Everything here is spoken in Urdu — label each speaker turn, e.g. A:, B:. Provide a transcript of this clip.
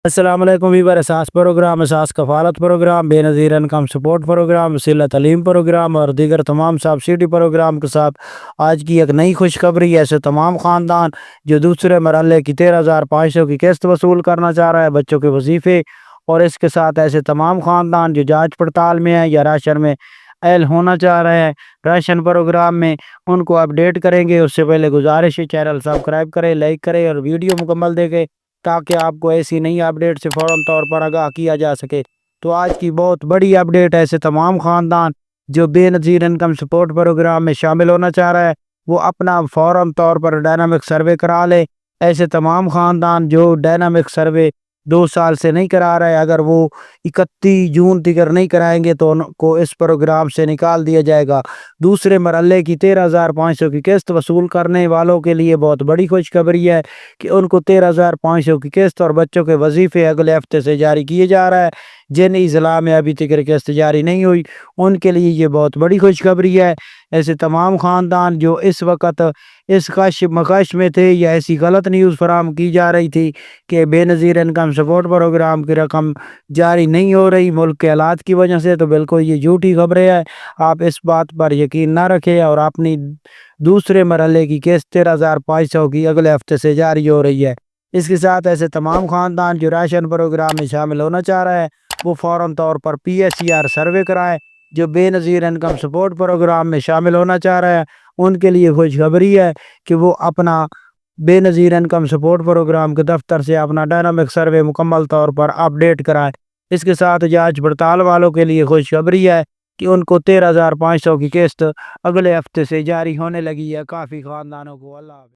A: السلام علیکم ویور، اساس پروگرام، اساس کفالت پروگرام، بے نظیر انکم سپورٹ پروگرام، وسیلہ تعلیم پروگرام اور دیگر تمام سبسڈی پروگرام کے ساتھ آج کی ایک نئی خوشخبری ہے۔ ایسے تمام خاندان جو دوسرے مرحلے کی 13,500 کی قسط وصول کرنا چاہ رہا ہے بچوں کے وظیفے، اور اس کے ساتھ ایسے تمام خاندان جو جانچ پڑتال میں ہیں یا راشن میں اہل ہونا چاہ رہے ہیں راشن پروگرام میں، ان کو اپڈیٹ کریں گے۔ اس سے پہلے گزارش ہے چینل سبسکرائب کریں، لائک کریں اور ویڈیو مکمل دیکھیں تاکہ آپ کو ایسی نئی اپڈیٹ سے فوراً طور پر آگاہ کیا جا سکے۔ تو آج کی بہت بڑی اپڈیٹ ہے، ایسے تمام خاندان جو بے نظیر انکم سپورٹ پروگرام میں شامل ہونا چاہ رہا ہے وہ اپنا فوراً طور پر ڈائنامک سروے کرا لے۔ ایسے تمام خاندان جو ڈائنامک سروے 2 سال سے نہیں کرا رہے، اگر وہ 31 جون تک نہیں کرائیں گے تو ان کو اس پروگرام سے نکال دیا جائے گا۔ دوسرے مرحلے کی 13,500 کی قسط وصول کرنے والوں کے لیے بہت بڑی خوشخبری ہے کہ ان کو 13,500 کی قسط اور بچوں کے وظیفے اگلے ہفتے سے جاری کیے جا رہا ہے۔ جن اضلاع میں ابھی تک قسط جاری نہیں ہوئی ان کے لیے یہ بہت بڑی خوشخبری ہے۔ ایسے تمام خاندان جو اس وقت اس مکش میں تھے یا ایسی غلط نیوز فراہم کی جا رہی تھی کہ بے نظیر انکم سپورٹ پروگرام کی رقم جاری نہیں ہو رہی ملک کے حالات کی وجہ سے، تو بالکل یہ جھوٹی خبریں ہیں۔ آپ اس بات پر یقین نہ رکھیں اور اپنی دوسرے مرحلے کی قسط 13,500 کی اگلے ہفتے سے جاری ہو رہی ہے۔ اس کے ساتھ ایسے تمام خاندان جو راشن پروگرام میں شامل ہونا چاہ رہے ہیں وہ فوراً طور پر PSER سروے کرائیں۔ جو بے نظیر انکم سپورٹ پروگرام میں شامل ہونا چاہ رہے ہیں ان کے لیے خوشخبری ہے کہ وہ اپنا بے نظیر انکم سپورٹ پروگرام کے دفتر سے اپنا ڈائنامک سروے مکمل طور پر اپڈیٹ کرائیں۔ اس کے ساتھ جانچ پڑتال والوں کے لیے خوشخبری ہے کہ ان کو 13,500 کی قسط اگلے ہفتے سے جاری ہونے لگی ہے۔ کافی خاندانوں کو اللہ حافظ۔